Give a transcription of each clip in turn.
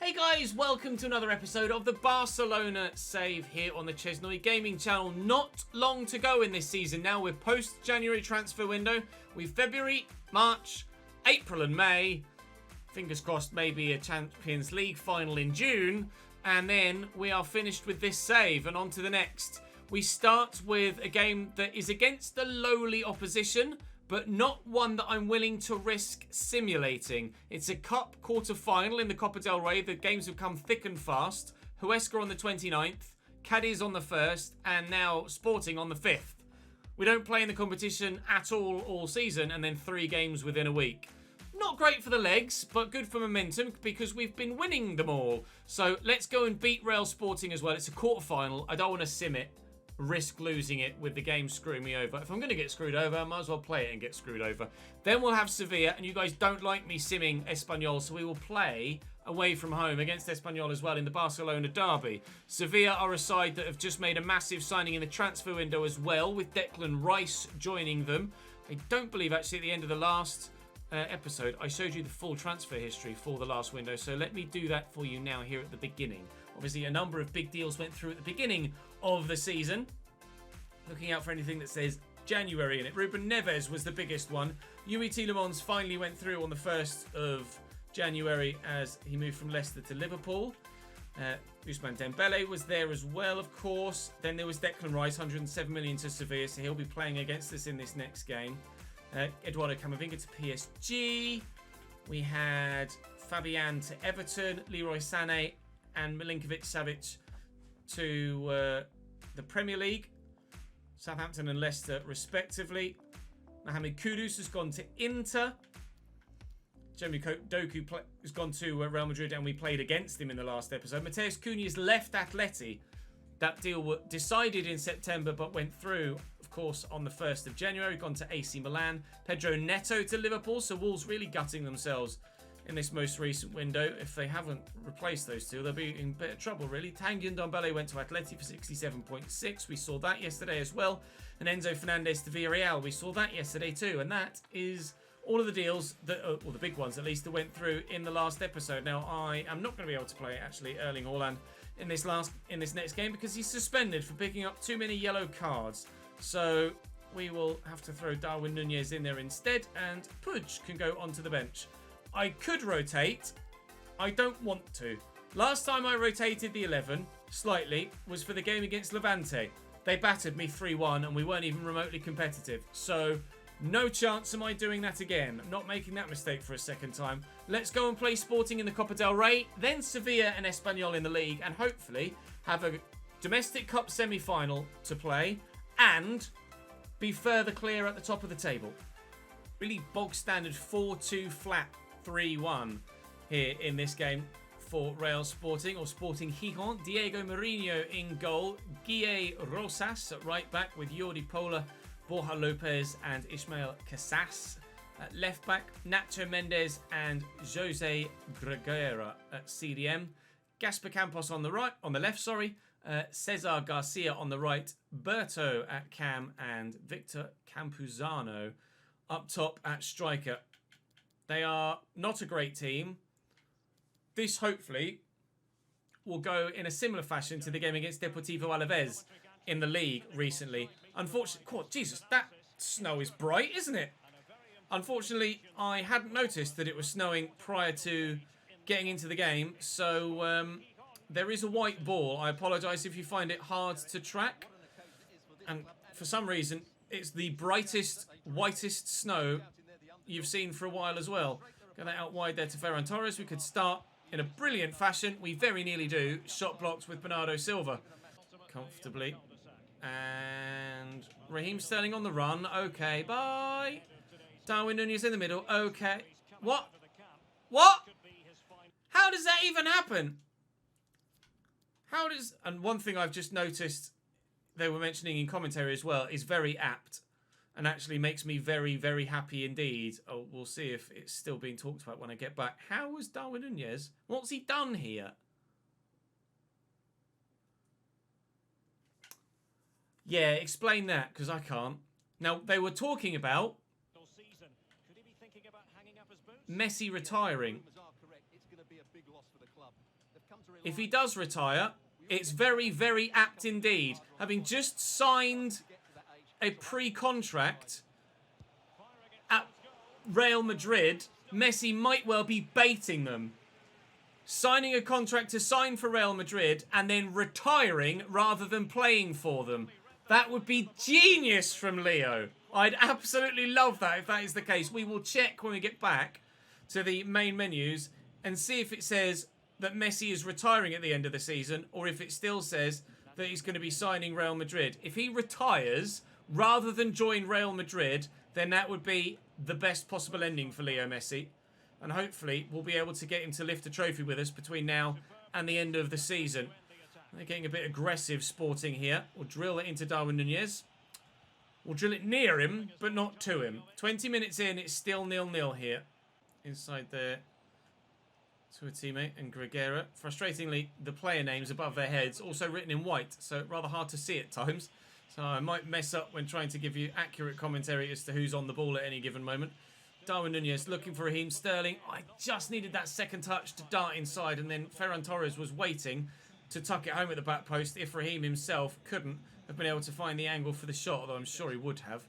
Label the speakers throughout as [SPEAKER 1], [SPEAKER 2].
[SPEAKER 1] Hey guys, welcome to another episode of the Barcelona Save here on the ChesnoidGaming channel. Not long to go in this season now. We're post-January transfer window. We've February, March, April and May. Fingers crossed maybe a Champions League final in June. And then we are finished with this save and on to the next. We start with a game that is against the lowly opposition, but not one that I'm willing to risk simulating. It's a cup quarter-final in the Copa del Rey. The games have come thick and fast. Huesca on the 29th, Cadiz on the 1st, and now Sporting on the 5th. We don't play in the competition at all season, and then 3 games within a week. Not great for the legs, but good for momentum because we've been winning them all. So let's go and beat Real Sporting as well. It's a quarter-final. I don't want to sim it. Risk losing it with the game screwing me over. If I'm going to get screwed over, I might as well play it and get screwed over. Then we'll have Sevilla, and you guys don't like me simming Espanyol, so we will play away from home against Espanyol as well in the Barcelona derby. Sevilla are a side that have just made a massive signing in the transfer window as well, with Declan Rice joining them. I don't believe actually at the end of the last episode I showed you the full transfer history for the last window, so let me do that for you now here at the beginning. Obviously a number of big deals went through at the beginning of the season. Looking out for anything that says January in it. Ruben Neves was the biggest one. Yuri Tielemans finally went through on the 1st of January as he moved from Leicester to Liverpool. Ousmane Dembele was there as well, of course. Then there was Declan Rice, 107 million to Sevilla, so he'll be playing against us in this next game. Eduardo Camavinga to PSG. We had Fabian to Everton, Leroy Sané and Milinkovic-Savic to the Premier League, Southampton and Leicester respectively. Mohamed Kudus has gone to Inter. Jeremy Doku has gone to Real Madrid, and we played against him in the last episode. Mateus Cunha has left Atleti. That deal was decided in September but went through, of course, on the 1st of January. Gone to AC Milan. Pedro Neto to Liverpool. So Wolves really gutting themselves in this most recent window. If they haven't replaced those two, they'll be in a bit of trouble, really. Tanguy Ndombele went to Atleti for 67.6. We saw that yesterday as well. And Enzo Fernandez to Villarreal. We saw that yesterday too. And that is all of the deals, that, or the big ones at least, that went through in the last episode. Now, I am not going to be able to play, actually, Erling Haaland in this next game because he's suspended for picking up too many yellow cards. So we will have to throw Darwin Nunez in there instead, and Puig can go onto the bench. I could rotate. I don't want to. Last time I rotated the 11 slightly was for the game against Levante. They battered me 3-1 and we weren't even remotely competitive. So no chance am I doing that again. I'm not making that mistake for a second time. Let's go and play Sporting in the Copa del Rey, then Sevilla and Espanyol in the league, and hopefully have a domestic cup semi-final to play and be further clear at the top of the table. Really bog standard 4-2 flat 3-1 here in this game for Real Sporting, or Sporting Gijón. Diego Mourinho in goal. Guille Rosas at right back with Jordi Pola, Borja Lopez and Ismael Casas. At left back, Nacho Mendes and Jose Greguera at CDM. Gasper Campos on the right, on the left, sorry. Cesar Garcia on the right. Berto at cam and Victor Campuzano up top at striker. They are not a great team. This, hopefully, will go in a similar fashion to the game against Deportivo Alavés in the league recently. Unfortunately, God, Jesus, that snow is bright, isn't it? Unfortunately, I hadn't noticed that it was snowing prior to getting into the game. So there is a white ball. I apologise if you find it hard to track. And for some reason, it's the brightest, whitest snow you've seen for a while as well. Get that out wide there to Ferran Torres. We could start in a brilliant fashion. We very nearly do. Shot blocked with Bernardo Silva comfortably. And Raheem Sterling on the run. Okay, bye. Darwin Nunez in the middle. Okay. What? What? How does that even happen? How does... And one thing I've just noticed they were mentioning in commentary as well is very apt. And actually makes me very, very happy indeed. Oh, we'll see if it's still being talked about when I get back. How was Darwin Nunez? What's he done here? Yeah, explain that, because I can't. Now, they were talking about Messi retiring. if he does retire, it's very, very apt indeed. Having just signed a pre-contract at Real Madrid, Messi might well be baiting them. Signing a contract to sign for Real Madrid and then retiring rather than playing for them. That would be genius from Leo. I'd absolutely love that if that is the case. We will check when we get back to the main menus and see if it says that Messi is retiring at the end of the season or if it still says that he's going to be signing Real Madrid. If he retires rather than join Real Madrid, then that would be the best possible ending for Leo Messi. And hopefully we'll be able to get him to lift a trophy with us between now and the end of the season. They're getting a bit aggressive Sporting here. We'll drill it into Darwin Nunez. We'll drill it near him, but not to him. 20 minutes in, it's still 0-0 here. Inside there to a teammate and Gregera. Frustratingly, the player names above their heads also written in white, so rather hard to see at times. So I might mess up when trying to give you accurate commentary as to who's on the ball at any given moment. Darwin Nunez looking for Raheem Sterling. I just needed that second touch to dart inside, and then Ferran Torres was waiting to tuck it home at the back post if Raheem himself couldn't have been able to find the angle for the shot, although I'm sure he would have.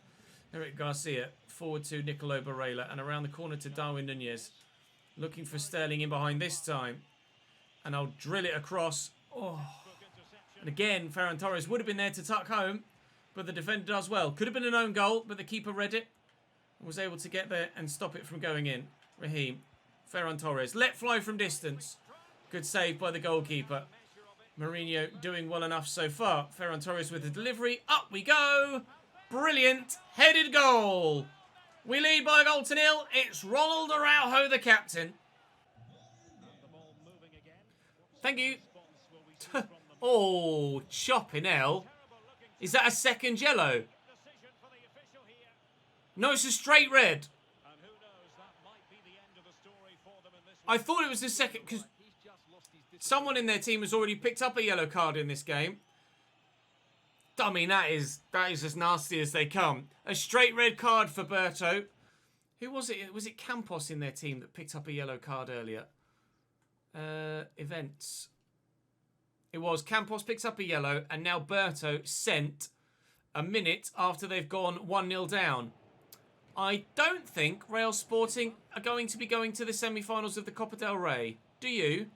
[SPEAKER 1] Eric Garcia forward to Nicolo Barella and around the corner to Darwin Nunez. Looking for Sterling in behind this time. And I'll drill it across. Oh. And again, Ferran Torres would have been there to tuck home, but the defender does well. Could have been an own goal, but the keeper read it. Was able to get there and stop it from going in. Raheem. Ferran Torres. Let fly from distance. Good save by the goalkeeper. Mourinho doing well enough so far. Ferran Torres with the delivery. Up we go. Brilliant. Headed goal. We lead by a goal to 0. It's Ronald Araujo, the captain. Thank you. Oh, chopping hell. Is that a second yellow? No, it's a straight red. I thought it was the second because someone in their team has already picked up a yellow card in this game. I mean, that is as nasty as they come. A straight red card for Berto. Who was it? Was it Campos in their team that picked up a yellow card earlier? Events. It was. Campos picks up a yellow, and now Berto sent a minute after they've gone 1-0 down. I don't think Real Sporting are going to be going to the semi-finals of the Copa del Rey. Do you?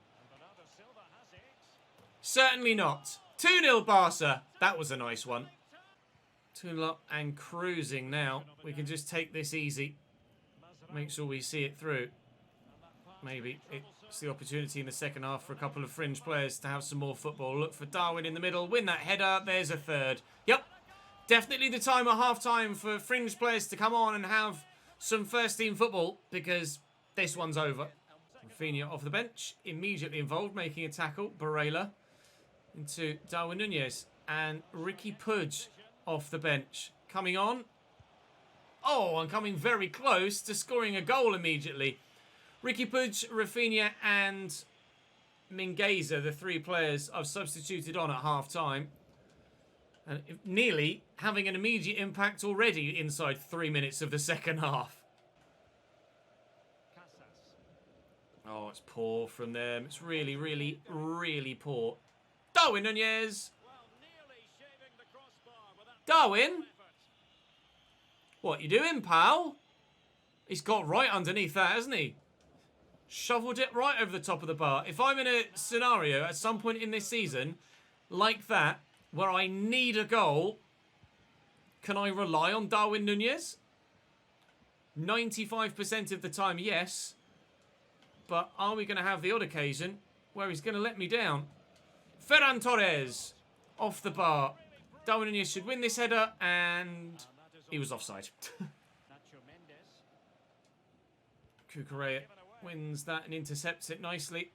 [SPEAKER 1] Certainly not. 2-0 Barca. That was a nice one. 2-0 up and cruising now. We can just take this easy. Make sure we see it through. Maybe it's the opportunity in the second half for a couple of fringe players to have some more football. Look for Darwin in the middle. Win that header. There's a third. Yep. Definitely the time at half-time for fringe players to come on and have some first-team football because this one's over. Rafinha off the bench. Immediately involved, making a tackle. Barella into Darwin Nunez. And Ricky Puig off the bench. Coming on. Oh, and coming very close to scoring a goal immediately. Ricky Puig, Rafinha and Mingueza, the three players I've substituted on at half-time. And nearly having an immediate impact already inside 3 minutes of the second half. Oh, it's poor from them. It's really, really, really poor. Darwin Nunez. Darwin? What you doing, pal? He's got right underneath that, hasn't he? Shoveled it right over the top of the bar. If I'm in a scenario at some point in this season like that, where I need a goal, can I rely on Darwin Nunez? 95% of the time, yes. But are we going to have the odd occasion where he's going to let me down? Ferran Torres off the bar. Darwin Nunez should win this header, and he was offside. Cucurella wins that and intercepts it nicely.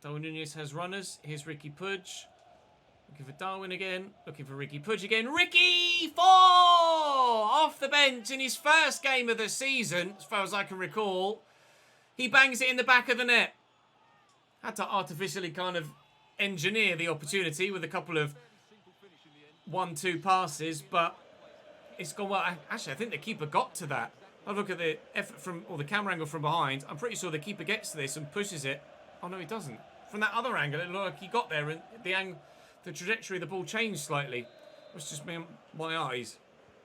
[SPEAKER 1] Darwin Nunez has runners. Here's Ricky Puig. Looking for Darwin again. Looking for Ricky Puig again. Ricky! 4! Off the bench in his first game of the season, as far as I can recall. He bangs it in the back of the net. Had to artificially kind of engineer the opportunity with a couple of 1-2 passes, but it's gone well. Actually, I think the keeper got to that. I look at the effort from, or the camera angle from behind. I'm pretty sure the keeper gets to this and pushes it. Oh, no, he doesn't. from that other angle, it looked like he got there and the trajectory of the ball changed slightly. It was just my eyes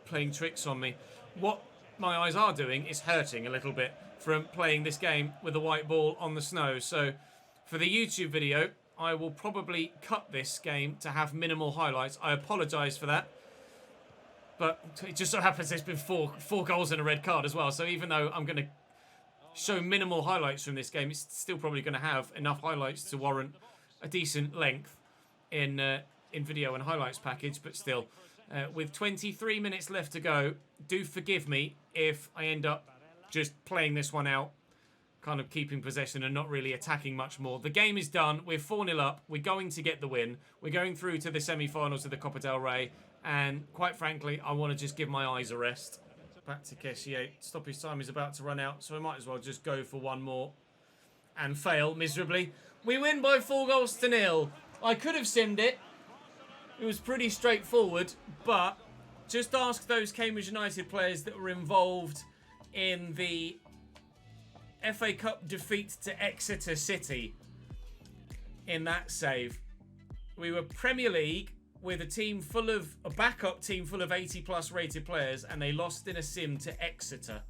[SPEAKER 1] playing tricks on me. What my eyes are doing is hurting a little bit from playing this game with a white ball on the snow. So for the YouTube video, I will probably cut this game to have minimal highlights. I apologise for that. But it just so happens there's been four goals and a red card as well. So even though I'm going to show minimal highlights from this game, it's still probably going to have enough highlights to warrant a decent length in video and highlights package. But still, with 23 minutes left to go, do forgive me if I end up just playing this one out, kind of keeping possession and not really attacking much more. The game is done. We're 4-0 up. We're going to get the win. We're going through to the semi-finals of the Copa del Rey. And quite frankly, I want to just give my eyes a rest. Back to Kessié. Stoppage time is about to run out, so I might as well just go for one more and fail miserably. We win by 4-0. I could have simmed it. It was pretty straightforward, but just ask those Cambridge United players that were involved in the FA Cup defeat to Exeter City in that save. We were Premier League with a backup team full of 80+ rated players, and they lost in a sim to Exeter.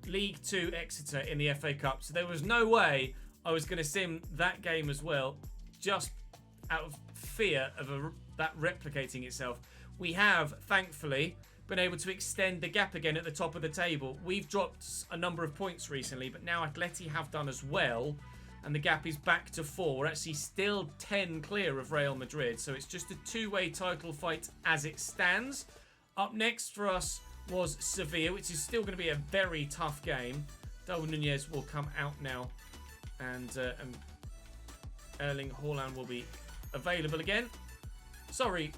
[SPEAKER 1] League 2 Exeter in the FA Cup. So there was no way I was going to sim that game as well, just out of fear of that replicating itself. We have, thankfully, been able to extend the gap again at the top of the table. We've dropped a number of points recently, but now Atleti have done as well. And the gap is back to 4. We're actually still 10 clear of Real Madrid. So it's just a two-way title fight as it stands. Up next for us was Sevilla, which is still going to be a very tough game. Darwin Nunez will come out now. And Erling Haaland will be available again. Sorry,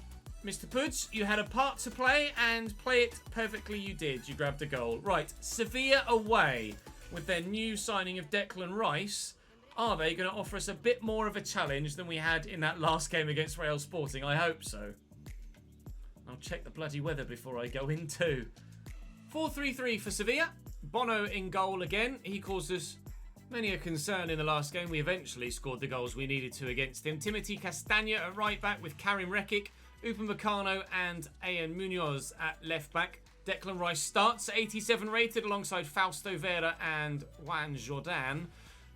[SPEAKER 1] Mr. Pudge, you had a part to play, and play it perfectly you did. You grabbed a goal. Right, Sevilla away with their new signing of Declan Rice. Are they going to offer us a bit more of a challenge than we had in that last game against Real Sporting? I hope so. I'll check the bloody weather before I go in too. 4-3-3 for Sevilla. Bono in goal again. He caused us many a concern in the last game. We eventually scored the goals we needed to against him. Timothy Castagna at right back with Karim Rekic, Upamecano and Ayan Munoz at left back. Declan Rice starts at 87 rated alongside Fausto Vera and Juan Jordan.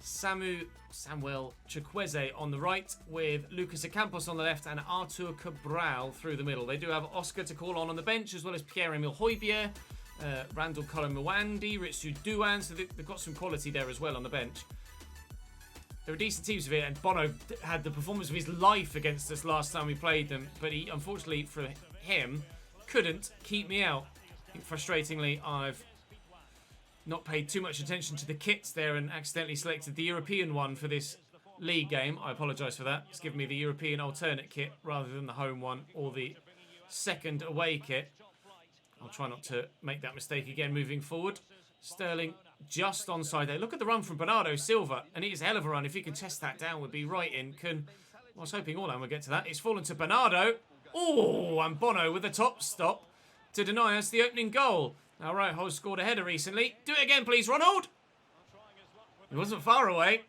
[SPEAKER 1] Samuel Chukwueze on the right with Lucas Ocampos on the left and Artur Cabral through the middle. They do have Oscar to call on the bench, as well as Pierre-Emile Højbjerg, Randall Colomwandi, Ritsu Douan, so they've got some quality there as well on the bench. They're a decent team, Sevilla, and Bono had the performance of his life against us last time we played them, but he, unfortunately for him, couldn't keep me out. I think frustratingly, I've not paid too much attention to the kits there and accidentally selected the European one for this league game. I apologise for that. It's given me the European alternate kit rather than the home one or the second away kit. I'll try not to make that mistake again moving forward. Sterling just onside there. Look at the run from Bernardo Silva, and it is a hell of a run. If he can chest that down, would be right in. I was hoping Orlan would get to that. It's fallen to Bernardo. Oh, and Bono with the top stop to deny us the opening goal. All right, Hoz scored a header recently. Do it again, please, Ronald. It wasn't far away.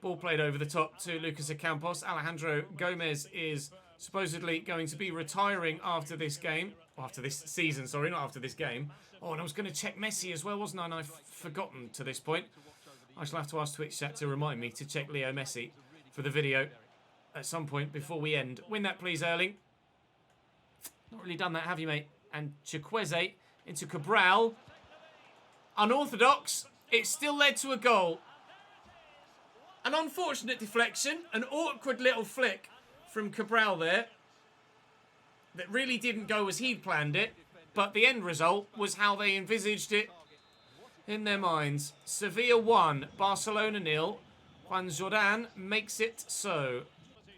[SPEAKER 1] Ball played over the top to Lucas Ocampos. Alejandro Gomez is supposedly going to be retiring after this game. After this season, sorry, not after this game. Oh, and I was going to check Messi as well, wasn't I? And I've forgotten to this point. I shall have to ask Twitch chat to remind me to check Leo Messi for the video at some point before we end. Win that, please, Erling. Not really done that, have you, mate? And Chukwueze into Cabral. Unorthodox. It still led to a goal. An unfortunate deflection. An awkward little flick from Cabral there. That really didn't go as he'd planned it. But the end result was how they envisaged it in their minds. Sevilla 1, Barcelona 0. Juan Jordan makes it so.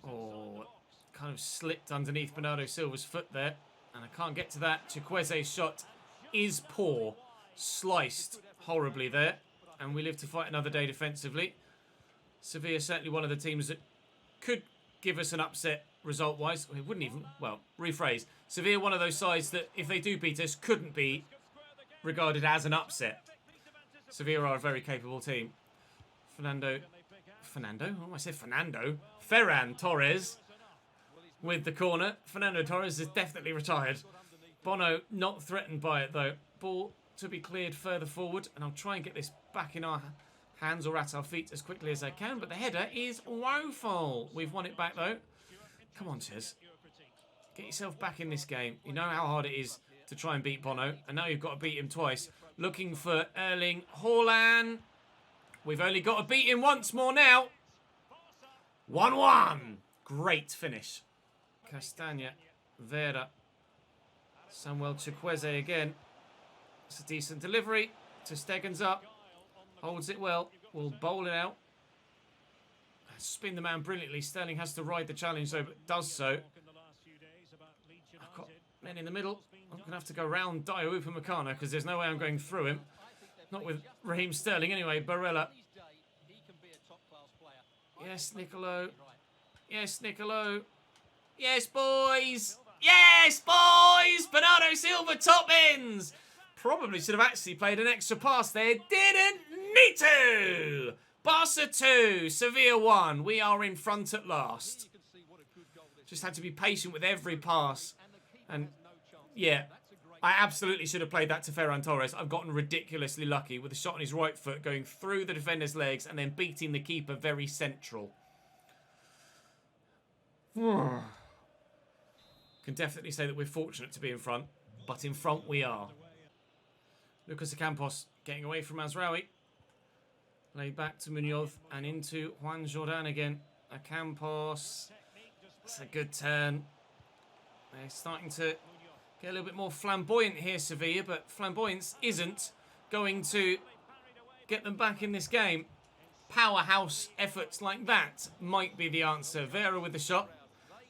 [SPEAKER 1] Oh, kind of slipped underneath Bernardo Silva's foot there. And I can't get to that. Chukwueze's shot is poor. Sliced horribly there. And we live to fight another day defensively. Sevilla certainly one of the teams that could give us an upset result-wise. It wouldn't even, well, rephrase. Sevilla one of those sides that, if they do beat us, couldn't be regarded as an upset. Sevilla are a very capable team. Fernando Ferran Torres with the corner. Fernando Torres is definitely retired. Bono not threatened by it though. Ball to be cleared further forward, and I'll try and get this back in our hands or at our feet as quickly as I can, but the header is woeful. We've won it back though. Come on, Ches. Get yourself back in this game. You know how hard it is to try and beat Bono, and now you've got to beat him twice. Looking for Erling Haaland. We've only got to beat him once more now. 1-1. Great finish. Castagna, Vera, Samuel Chukwueze again. It's a decent delivery. Ter Stegen's up. Holds it well. Will bowl it out. Spin the man brilliantly. Sterling has to ride the challenge though, but does so. I've got men in the middle. I'm going to have to go round Dio Upamecano because there's no way I'm going through him. Not with Raheem Sterling anyway. Barella. Yes, Nicolo. Yes, Nicolo. Yes, boys. Yes, boys. Bernardo Silva top ends. Probably should have actually played an extra pass there. Didn't need to. Barca 2, Sevilla 1. We are in front at last. Just had to be patient with every pass. And yeah, I absolutely should have played that to Ferran Torres. I've gotten ridiculously lucky with a shot on his right foot going through the defender's legs and then beating the keeper very central. Can definitely say that we're fortunate to be in front, but in front we are. Lucas Ocampos getting away from Mazraoui. Laid back to Munoz and into Juan Jordan again. Ocampos. That's a good turn. They're starting to get a little bit more flamboyant here, Sevilla, but flamboyance isn't going to get them back in this game. Powerhouse efforts like that might be the answer. Vera with the shot.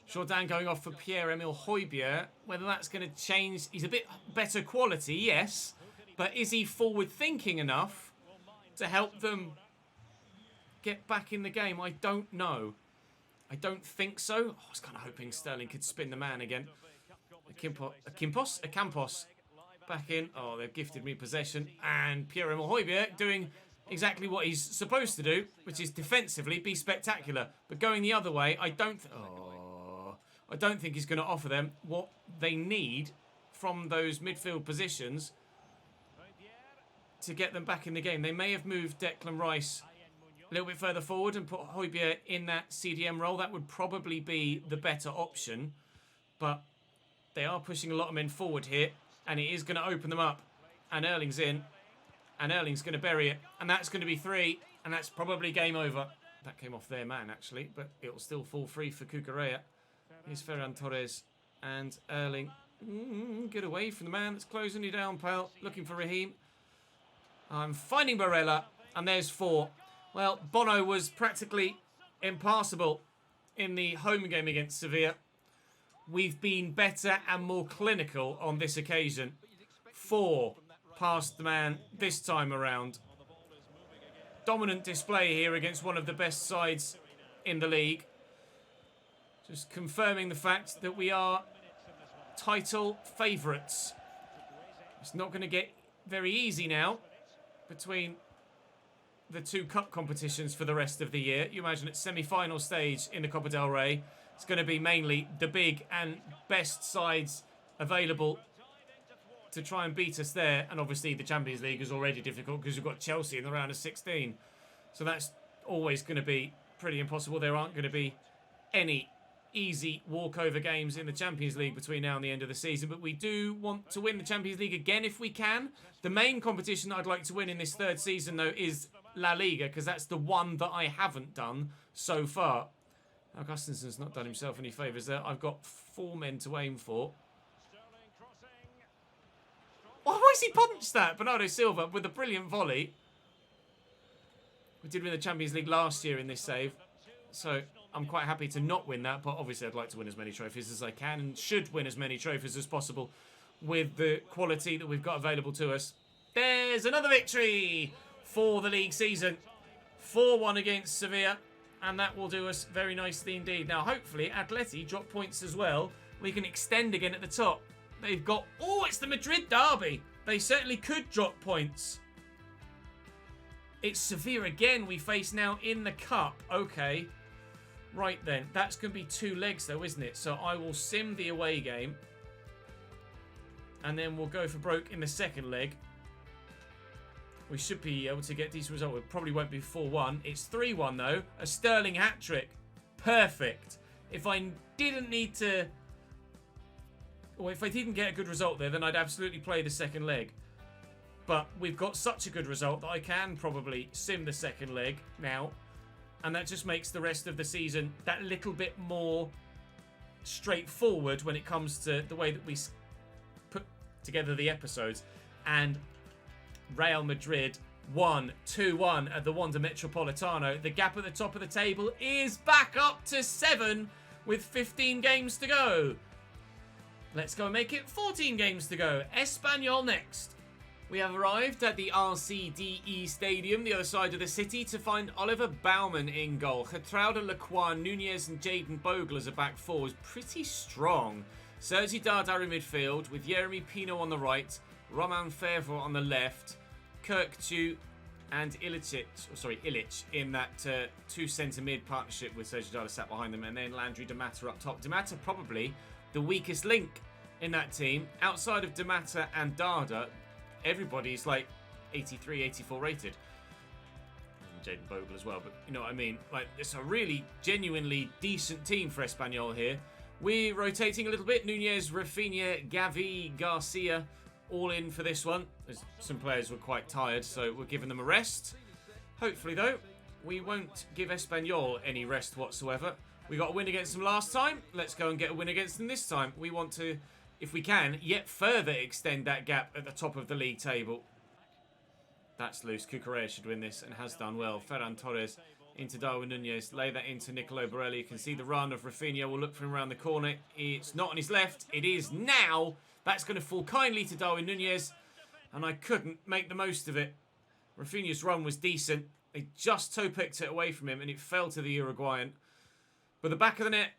[SPEAKER 1] Jordan going off for Pierre-Emile Højbjerg. Whether that's going to change... He's a bit better quality, yes. But is he forward-thinking enough to help them get back in the game? I don't know. I don't think so. I was kind of hoping Sterling could spin the man again. Ocampos back in. Oh, they've gifted me possession. And Pierre-Emile Højbjerg doing exactly what he's supposed to do, which is defensively be spectacular. But going the other way, I don't think he's going to offer them what they need from those midfield positions to get them back in the game. They may have moved Declan Rice a little bit further forward and put Højbjerg in that CDM role. That would probably be the better option. But they are pushing a lot of men forward here. And it is going to open them up. And Erling's in. And Erling's going to bury it. And that's going to be 3. And that's probably game over. That came off their man, actually. But it'll still fall free for Cucurella. Here's Ferran Torres. And Erling. Get away from the man that's closing you down, pal. Looking for Raheem. I'm finding Barella. And there's 4. Well, Bono was practically impassable in the home game against Sevilla. We've been better and more clinical on this occasion. 4 past the man this time around. Dominant display here against one of the best sides in the league. Just confirming the fact that we are title favourites. It's not going to get very easy now between the 2 cup competitions for the rest of the year. You imagine at semi-final stage in the Copa del Rey, it's going to be mainly the big and best sides available to try and beat us there. And obviously the Champions League is already difficult because you've got Chelsea in the round of 16. So that's always going to be pretty impossible. There aren't going to be any easy walkover games in the Champions League between now and the end of the season. But we do want to win the Champions League again if we can. The main competition I'd like to win in this 3rd season, though, is La Liga, because that's the one that I haven't done so far. Augustinsen's not done himself any favours there. I've got 4 men to aim for. Why has he punched that? Bernardo Silva with a brilliant volley. We did win the Champions League last year in this save. So I'm quite happy to not win that. But obviously I'd like to win as many trophies as I can. And should win as many trophies as possible with the quality that we've got available to us. There's another victory for the league season. 4-1 against Sevilla. And that will do us very nicely indeed. Now, hopefully, Atleti drop points as well. We can extend again at the top. They've got... Oh, it's the Madrid derby. They certainly could drop points. It's Sevilla again we face now in the Cup. Okay. Right then. That's going to be 2 legs though, isn't it? So I will sim the away game. And then we'll go for broke in the second leg. We should be able to get a decent result. It probably won't be 4-1. It's 3-1 though. A Sterling hat-trick. Perfect. If I didn't need to... Or if I didn't get a good result there, then I'd absolutely play the second leg. But we've got such a good result that I can probably sim the second leg now. And that just makes the rest of the season that little bit more straightforward when it comes to the way that we put together the episodes. And Real Madrid won 2-1 at the Wanda Metropolitano. The gap at the top of the table is back up to 7 with 15 games to go. Let's go and make it 14 games to go. Espanyol next. We have arrived at the RCDE Stadium, the other side of the city, to find Oliver Baumann in goal. Gertrude Lacroix, Nunez and Jaden Bogle as a back four is pretty strong. Sergi Dardar in midfield with Jeremy Pino on the right, Roman Fevre on the left, Kirkju and Ilic in that 2 centre mid partnership with Sergi Dardar sat behind them, and then Landry Damata up top. Damata probably the weakest link in that team. Outside of Damata and Dardar, everybody's like 83, 84 rated. And Jaden Bogle as well, but you know what I mean. Like, it's a really genuinely decent team for Espanyol here. We're rotating a little bit. Nunez, Rafinha, Gavi, Garcia, all in for this one. As some players were quite tired, so we're giving them a rest. Hopefully, though, we won't give Espanyol any rest whatsoever. We got a win against them last time. Let's go and get a win against them this time. We want to, if we can, yet further extend that gap at the top of the league table. That's loose. Cucurella should win this and has done well. Ferran Torres into Darwin Nunez. Lay that into Nicolo Barella. You can see the run of Rafinha. We'll look for him around the corner. It's not on his left. It is now. That's going to fall kindly to Darwin Nunez. And I couldn't make the most of it. Rafinha's run was decent. They just toe-picked it away from him and it fell to the Uruguayan. But the back of the net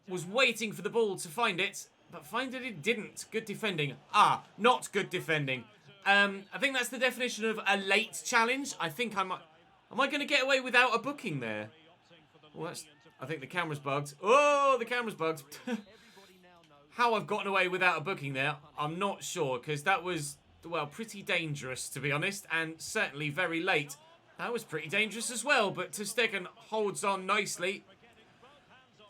[SPEAKER 1] was waiting for the ball to find it. But find it didn't. Good defending. Ah, not good defending. I think that's the definition of a late challenge. I think I might... Am I going to get away without a booking there? Well, I think the camera's bugged. Oh, the camera's bugged. How I've gotten away without a booking there, I'm not sure. Because that was, well, pretty dangerous, to be honest. And certainly very late. That was pretty dangerous as well. But ter Stegen holds on nicely.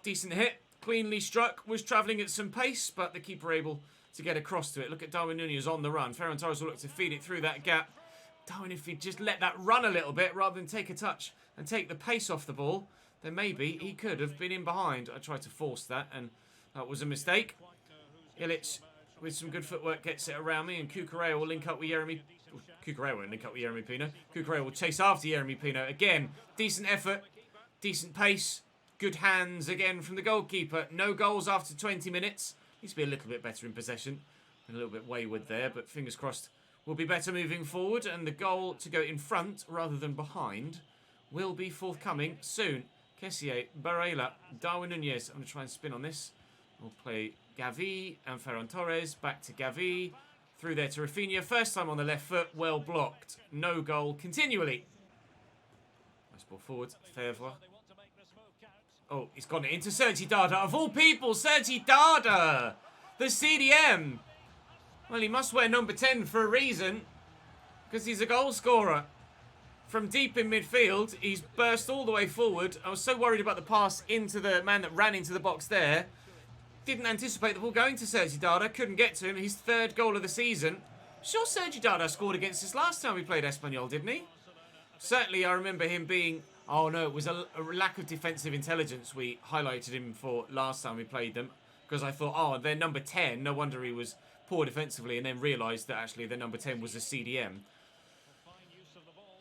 [SPEAKER 1] Decent hit. Cleanly struck. Was travelling at some pace. But the keeper able to get across to it. Look at Darwin Nunez on the run. Ferran Torres will look to feed it through that gap. Darwin, if he'd just let that run a little bit rather than take a touch and take the pace off the ball, then maybe he could have been in behind. I tried to force that and that was a mistake. Ilic with some good footwork gets it around me and Cucurella will link up with Jeremy. Cucurella won't link up with Jeremy Pino. Cucurella will chase after Jeremy Pino. Again, decent effort, decent pace, good hands again from the goalkeeper. No goals after 20 minutes. Needs to be a little bit better in possession. A little bit wayward there, but fingers crossed will be better moving forward. And the goal to go in front rather than behind will be forthcoming soon. Kessier, Barella, Darwin Nunez. I'm going to try and spin on this. We'll play Gavi and Ferran Torres. Back to Gavi. Through there to Rafinha. First time on the left foot. Well blocked. No goal continually. Nice ball forward. Fevre. Oh, he's gone into Sergi Dardar. Of all people, Sergi Dardar. The CDM. Well, he must wear number 10 for a reason. Because he's a goal scorer. From deep in midfield, he's burst all the way forward. I was so worried about the pass into the man that ran into the box there. Didn't anticipate the ball going to Sergi Dardar. Couldn't get to him. His 3rd goal of the season. Sure, Sergi Dardar scored against us last time we played Espanyol, didn't he? Certainly, I remember him being... Oh, no, it was a lack of defensive intelligence we highlighted him for last time we played them. Because I thought, oh, they're number 10. No wonder he was poor defensively. And then realised that actually their number 10 was a CDM.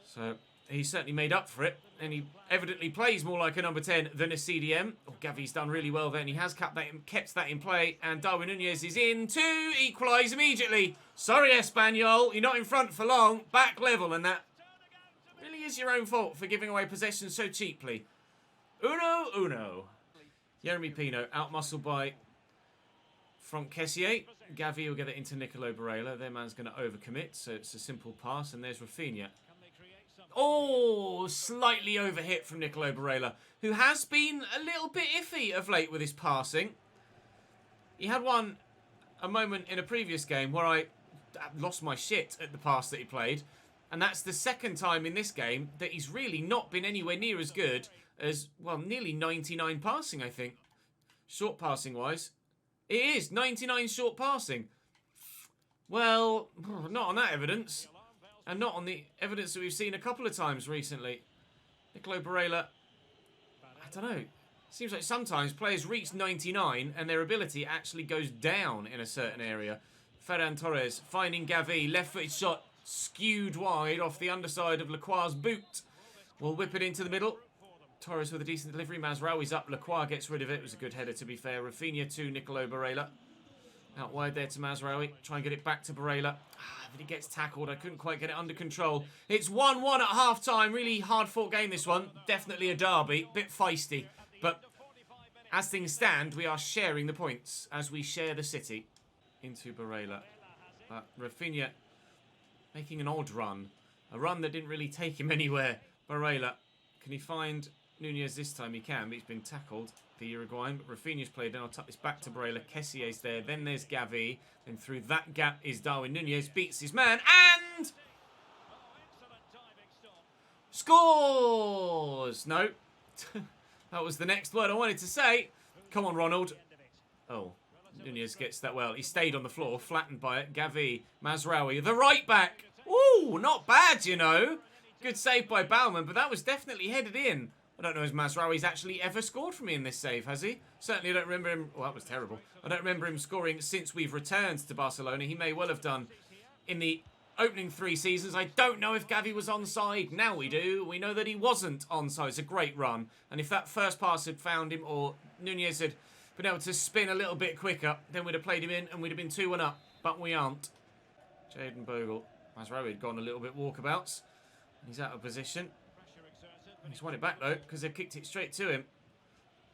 [SPEAKER 1] So he certainly made up for it. And he evidently plays more like a number 10 than a CDM. Oh, Gavi's done really well there. And he has kept that in play. And Darwin Nunez is in to equalise immediately. Sorry, Espanyol. You're not in front for long. Back level. And that really is your own fault for giving away possession so cheaply. Uno. Jeremy Pino out-muscled by Franck Kessier. Gavi will get it into Nicolo Barella. Their man's going to overcommit. So it's a simple pass. And there's Rafinha. Oh, slightly overhit from Nicolo Barella, who has been a little bit iffy of late with his passing. He had a moment in a previous game where I lost my shit at the pass that he played. And that's the second time in this game that he's really not been anywhere near as good as, well, nearly 99 passing, I think. Short passing wise. It is 99 short passing. Well, not on that evidence. And not on the evidence that we've seen a couple of times recently. Nicolo Barella, I don't know. Seems like sometimes players reach 99 and their ability actually goes down in a certain area. Ferran Torres finding Gavi. Left-footed shot skewed wide off the underside of Lacroix's boot. We'll whip it into the middle. Torres with a decent delivery. Mazraoui's up. Lacroix gets rid of it. It was a good header, to be fair. Rafinha to Nicolo Barella. Out wide there to Mazraoui. Try and get it back to Barella. But he gets tackled. I couldn't quite get it under control. It's 1-1 at half-time. Really hard-fought game, this one. Definitely a derby. Bit feisty. But as things stand, we are sharing the points as we share the city into Barella. But Rafinha making an odd run. A run that didn't really take him anywhere. Barella, can he find Nunez this time? He can, but he's been tackled. The Uruguayan, but Rafinha's played down. I'll tuck this back to Barella. Kessier's there. Then there's Gavi. Then through that gap is Darwin Nunez. Beats his man and scores! No. That was the next word I wanted to say. Come on, Ronald. Oh, Nunez gets that well. He stayed on the floor, flattened by it. Gavi, Mazraoui, the right back. Ooh, not bad, you know. Good save by Baumann, but that was definitely headed in. I don't know if Mazraoui's actually ever scored for me in this save, has he? Certainly don't remember him. Well, that was terrible. I don't remember him scoring since we've returned to Barcelona. He may well have done in the opening 3 seasons. I don't know if Gavi was onside. Now we do. We know that he wasn't onside. It's a great run. And if that first pass had found him, or Nunez had been able to spin a little bit quicker, then we'd have played him in and we'd have been 2-1 up. But we aren't. Jayden Bogle. Mazraoui had gone a little bit walkabouts. He's out of position. He's won it back, though, because they've kicked it straight to him.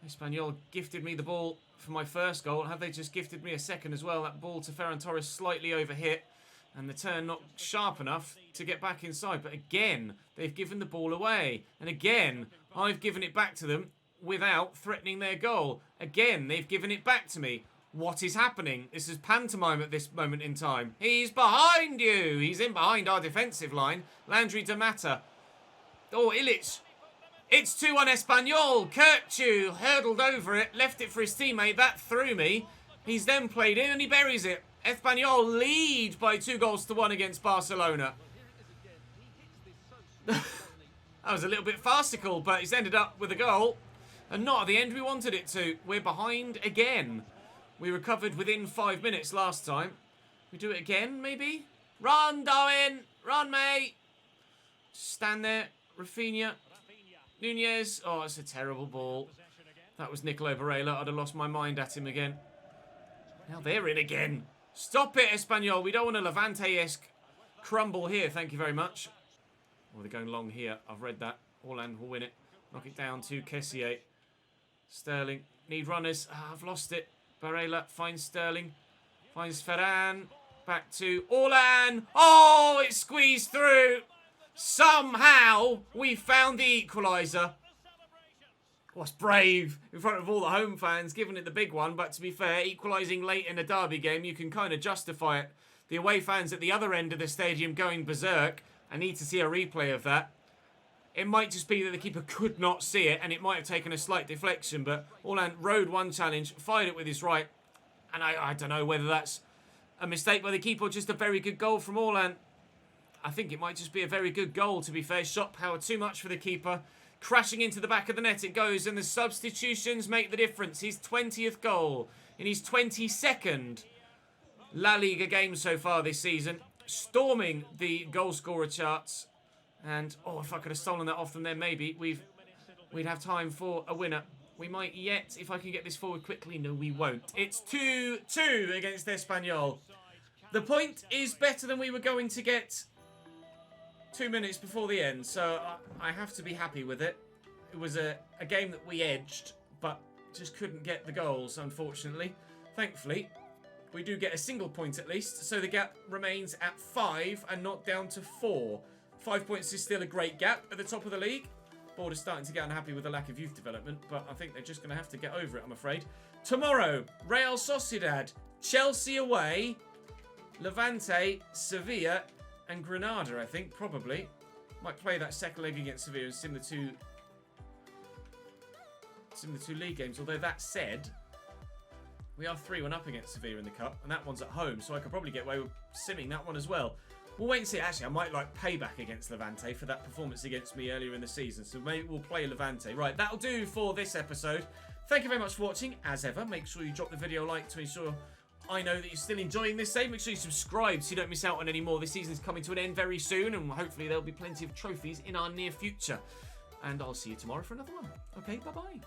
[SPEAKER 1] Espanyol gifted me the ball for my first goal. Have they just gifted me a second as well? That ball to Ferran Torres slightly overhit. And the turn not sharp enough to get back inside. But again, they've given the ball away. And again, I've given it back to them without threatening their goal. Again, they've given it back to me. What is happening? This is pantomime at this moment in time. He's behind you. He's in behind our defensive line. Landry Damata. Oh, Illich. It's 2-1 Espanyol. Kirchu hurdled over it, left it for his teammate. That threw me. He's then played in and he buries it. Espanyol lead by 2-1 against Barcelona. That was a little bit farcical, but he's ended up with a goal. And not at the end we wanted it to. We're behind again. We recovered within 5 minutes last time. We do it again, maybe? Run, Darwin! Run, mate! Stand there. Rafinha. Nunez. Oh, it's a terrible ball. That was Nicolo Barella. I'd have lost my mind at him again. Now they're in again. Stop it, Espanyol. We don't want a Levante-esque crumble here. Thank you very much. Oh, they're going long here. I've read that. Orland will win it. Knock it down to Kessier. Sterling. Need runners. Ah, I've lost it. Barella finds Sterling. Finds Ferran. Back to Orland. Oh, it's squeezed through. Somehow, we found the equaliser. What's brave in front of all the home fans, giving it the big one. But to be fair, equalising late in a derby game, you can kind of justify it. The away fans at the other end of the stadium going berserk. I need to see a replay of that. It might just be that the keeper could not see it, and it might have taken a slight deflection. But Orland rode one challenge, fired it with his right. And I don't know whether that's a mistake by the keeper or just a very good goal from Orland. I think it might just be a very good goal, to be fair. Shot power too much for the keeper. Crashing into the back of the net it goes, and the substitutions make the difference. His 20th goal in his 22nd La Liga game so far this season. Storming the goal scorer charts. And, oh, if I could have stolen that off them then maybe we'd have time for a winner. We might yet, if I can get this forward quickly. No, we won't. It's 2-2 against Espanyol. The point is better than we were going to get 2 minutes before the end, so I have to be happy with it. It was a game that we edged, but just couldn't get the goals, unfortunately. Thankfully, we do get a single point at least, so the gap remains at 5 and not down to 4. 5 points is still a great gap at the top of the league. Board is starting to get unhappy with the lack of youth development, but I think they're just going to have to get over it, I'm afraid. Tomorrow, Real Sociedad, Chelsea away, Levante, Sevilla, and Granada, I think, probably. Might play that second leg against Sevilla and sim the two league games. Although that said, we are 3-1 up against Sevilla in the Cup, and that one's at home, so I could probably get away with simming that one as well. We'll wait and see. Actually, I might like payback against Levante for that performance against me earlier in the season, so maybe we'll play Levante. Right, that'll do for this episode. Thank you very much for watching. As ever, make sure you drop the video a like to ensure I know that you're still enjoying this save. Make sure you subscribe so you don't miss out on any more. This season's coming to an end very soon, and hopefully there'll be plenty of trophies in our near future. And I'll see you tomorrow for another one. Okay, bye-bye.